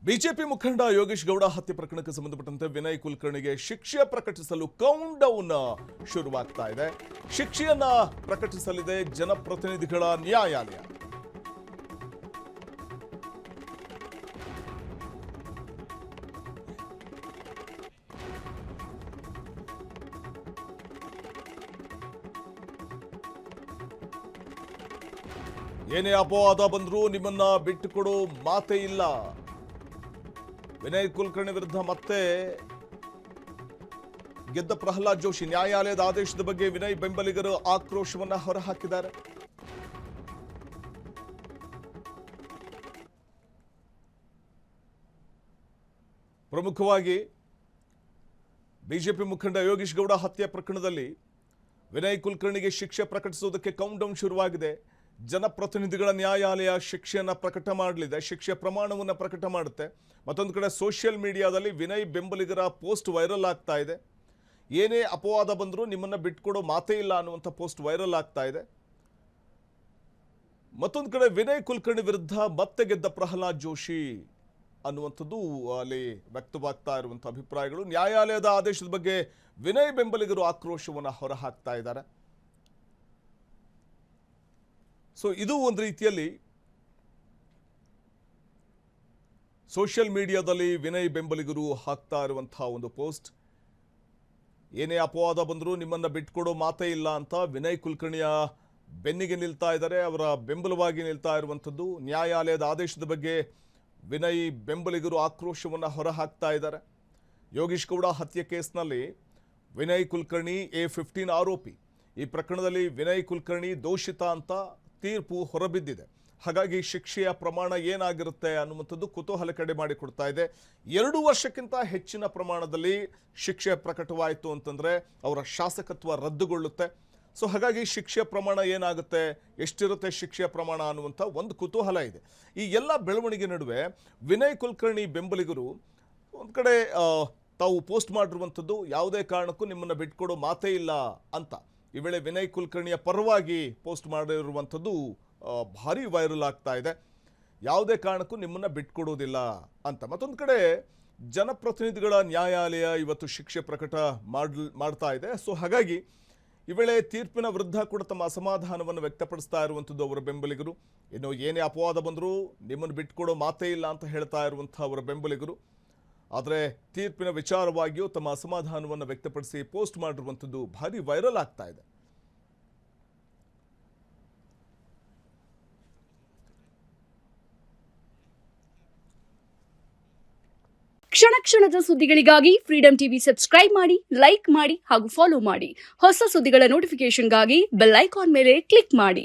BJP ಮುಖಂಡ ಯೋಗೇಶ್ ಗೌಡ ಹತ್ಯೆ ಪ್ರಕರಣಕ್ಕೆ ಸಂಬಂಧಪಟ್ಟಂತೆ ವಿನಯ್ ಕುಲಕರ್ಣಿಗೆ ಶಿಕ್ಷೆ ಪ್ರಕಟಿಸಲು ಕೌಂಟ್ ಡೌನ್ ಶುರುವಾಗ್ತಾ ಇದೆ. ಶಿಕ್ಷೆಯನ್ನ ಪ್ರಕಟಿಸಲಿದೆ ಜನಪ್ರತಿನಿಧಿಗಳ ನ್ಯಾಯಾಲಯ. ಏನೇ ಅಪವಾದ ಬಂದರೂ ನಿಮ್ಮನ್ನ ಬಿಟ್ಟುಕೊಡೋ ಮಾತೇ ಇಲ್ಲ. ವಿನಯ್ ಕುಲಕರ್ಣಿ ವಿರುದ್ಧ ಮತ್ತೆ ಗೆದ್ದ ಪ್ರಹ್ಲಾದ್ ಜೋಶಿ ನ್ಯಾಯಾಲಯದ ಆದೇಶದ ಬಗ್ಗೆ ವಿನಯ್ ಬೆಂಬಲಿಗರು ಆಕ್ರೋಶವನ್ನ ಹೊರಹಾಕಿದ್ದಾರೆ. ಪ್ರಮುಖವಾಗಿ ಬಿಜೆಪಿ ಮುಖಂಡ ಯೋಗೇಶ್ ಗೌಡ ಹತ್ಯೆ ಪ್ರಕರಣದಲ್ಲಿ ವಿನಯ್ ಕುಲಕರ್ಣಿಗೆ ಶಿಕ್ಷೆ ಪ್ರಕಟಿಸುವುದಕ್ಕೆ ಕೌಂಟ್ ಡೌನ್ ಶುರುವಾಗಿದೆ. ಜನಪ್ರತಿನಿಧಿಗಳ ನ್ಯಾಯಾಲಯ ಶಿಕ್ಷೆಯನ್ನು ಪ್ರಕಟ ಮಾಡಲಿದೆ, ಶಿಕ್ಷೆ ಪ್ರಮಾಣವನ್ನು ಪ್ರಕಟ ಮಾಡುತ್ತೆ. ಮತ್ತೊಂದು ಕಡೆ ಸೋಷಿಯಲ್ ಮೀಡಿಯಾದಲ್ಲಿ ವಿನಯ್ ಬೆಂಬಲಿಗರ ಪೋಸ್ಟ್ ವೈರಲ್ ಆಗ್ತಾ ಇದೆ. ಏನೇ ಅಪವಾದ ಬಂದರೂ ನಿಮ್ಮನ್ನು ಬಿಟ್ಕೊಡೋ ಮಾತೇ ಇಲ್ಲ ಅನ್ನುವಂಥ ಪೋಸ್ಟ್ ವೈರಲ್ ಆಗ್ತಾ ಇದೆ. ಮತ್ತೊಂದು ಕಡೆ ವಿನಯ್ ಕುಲಕರ್ಣಿ ವಿರುದ್ಧ ಮತ್ತೆ ಗೆದ್ದ ಪ್ರಹ್ಲಾದ್ ಜೋಶಿ ಅನ್ನುವಂಥದ್ದು ಅಲ್ಲಿ ವ್ಯಕ್ತವಾಗ್ತಾ ಇರುವಂಥ ಅಭಿಪ್ರಾಯಗಳು. ನ್ಯಾಯಾಲಯದ ಆದೇಶದ ಬಗ್ಗೆ ವಿನಯ್ ಬೆಂಬಲಿಗರು ಆಕ್ರೋಶವನ್ನು ಹೊರಹಾಕ್ತಾ ಇದ್ದಾರೆ. ಸೊ ಇದು ಒಂದು ರೀತಿಯಲ್ಲಿ ಸೋಷಿಯಲ್ ಮೀಡಿಯಾದಲ್ಲಿ ವಿನಯ್ ಬೆಂಬಲಿಗರು ಹಾಕ್ತಾ ಇರುವಂತಹ ಒಂದು ಪೋಸ್ಟ್. ಏನೇ ಅಪವಾದ ಬಂದರೂ ನಿಮ್ಮನ್ನು ಬಿಟ್ಕೊಡೋ ಮಾತೇ ಇಲ್ಲ ಅಂತ ವಿನಯ್ ಕುಲಕರ್ಣಿಯ ಬೆನ್ನಿಗೆ ನಿಲ್ತಾ ಇದ್ದಾರೆ, ಅವರ ಬೆಂಬಲವಾಗಿ ನಿಲ್ತಾ ಇರುವಂಥದ್ದು. ನ್ಯಾಯಾಲಯದ ಆದೇಶದ ಬಗ್ಗೆ ವಿನಯ್ ಬೆಂಬಲಿಗರು ಆಕ್ರೋಶವನ್ನು ಹೊರಹಾಕ್ತಾ ಇದ್ದಾರೆ. ಯೋಗೇಶ್ ಗೌಡ ಹತ್ಯೆ ಕೇಸ್ನಲ್ಲಿ ವಿನಯ್ ಕುಲಕರ್ಣಿ A15 ಆರೋಪಿ. ಈ ಪ್ರಕರಣದಲ್ಲಿ ವಿನಯ್ ಕುಲಕರ್ಣಿ ದೋಷಿತ ಅಂತ ತೀರ್ಪು ಹೊರಬಿದ್ದಿದೆ. ಹಾಗಾಗಿ ಶಿಕ್ಷೆಯ ಪ್ರಮಾಣ ಏನಾಗಿರುತ್ತೆ ಅನ್ನುವಂಥದ್ದು ಕುತೂಹಲ ಕಡೆ ಮಾಡಿಕೊಡ್ತಾ ಇದೆ. 2 ವರ್ಷಕ್ಕಿಂತ ಹೆಚ್ಚಿನ ಪ್ರಮಾಣದಲ್ಲಿ ಶಿಕ್ಷೆ ಪ್ರಕಟವಾಯಿತು ಅಂತಂದರೆ ಅವರ ಶಾಸಕತ್ವ ರದ್ದುಗೊಳ್ಳುತ್ತೆ. ಸೊ ಹಾಗಾಗಿ ಶಿಕ್ಷೆಯ ಪ್ರಮಾಣ ಏನಾಗುತ್ತೆ, ಎಷ್ಟಿರುತ್ತೆ ಶಿಕ್ಷೆಯ ಪ್ರಮಾಣ ಅನ್ನುವಂಥ ಒಂದು ಕುತೂಹಲ ಇದೆ. ಈ ಎಲ್ಲ ಬೆಳವಣಿಗೆ ನಡುವೆ ವಿನಯ್ ಕುಲಕರ್ಣಿ ಬೆಂಬಲಿಗರು ಒಂದು ಕಡೆ ತಾವು ಪೋಸ್ಟ್ ಮಾಡಿರುವಂಥದ್ದು ಯಾವುದೇ ಕಾರಣಕ್ಕೂ ನಿಮ್ಮನ್ನು ಬಿಟ್ಕೊಡೋ ಮಾತೇ ಇಲ್ಲ ಅಂತ. ಈ ವೇಳೆ ವಿನಯ್ ಕುಲಕರ್ಣಿಯ ಪರವಾಗಿ ಪೋಸ್ಟ್ ಮಾಡಿರುವಂಥದ್ದು ಭಾರಿ ವೈರಲ್ ಆಗ್ತಾ ಇದೆ. ಯಾವುದೇ ಕಾರಣಕ್ಕೂ ನಿಮ್ಮನ್ನು ಬಿಟ್ಕೊಡೋದಿಲ್ಲ ಅಂತ. ಮತ್ತೊಂದು ಕಡೆ ಜನಪ್ರತಿನಿಧಿಗಳ ನ್ಯಾಯಾಲಯ ಇವತ್ತು ಶಿಕ್ಷೆ ಪ್ರಕಟ ಮಾಡ್ತಾ ಇದೆ. ಸೊ ಹಾಗಾಗಿ ಈ ವೇಳೆ ತೀರ್ಪಿನ ವಿರುದ್ಧ ಕೂಡ ತಮ್ಮ ಅಸಮಾಧಾನವನ್ನು ವ್ಯಕ್ತಪಡಿಸ್ತಾ ಇರುವಂಥದ್ದು ಅವರ ಬೆಂಬಲಿಗರು. ಇನ್ನು ಏನೇ ಅಪವಾದ ಬಂದರೂ ನಿಮ್ಮನ್ನು ಬಿಟ್ಕೊಡೋ ಮಾತೇ ಇಲ್ಲ ಅಂತ ಹೇಳ್ತಾ ಇರುವಂಥ ಅವರ ಬೆಂಬಲಿಗರು. ಆದರೆ ತೀರ್ಪಿನ ವಿಚಾರವಾಗಿಯೂ ತಮ್ಮ ಅಸಮಾಧಾನವನ್ನು ವ್ಯಕ್ತಪಡಿಸಿ ಪೋಸ್ಟ್ ಮಾಡಿರುವಂಥದ್ದು ಭಾರಿ ವೈರಲ್ ಆಗ್ತಾ ಇದೆ. ಕ್ಷಣ ಕ್ಷಣದ ಸುದ್ದಿಗಳಿಗಾಗಿ ಫ್ರೀಡಂ ಟಿವಿ ಸಬ್ಸ್ಕ್ರೈಬ್ ಮಾಡಿ, ಲೈಕ್ ಮಾಡಿ ಹಾಗೂ ಫಾಲೋ ಮಾಡಿ. ಹೊಸ ಸುದ್ದಿಗಳ ನೋಟಿಫಿಕೇಶನ್ಗಾಗಿ ಬೆಲ್ ಐಕಾನ್ ಮೇಲೆ ಕ್ಲಿಕ್ ಮಾಡಿ.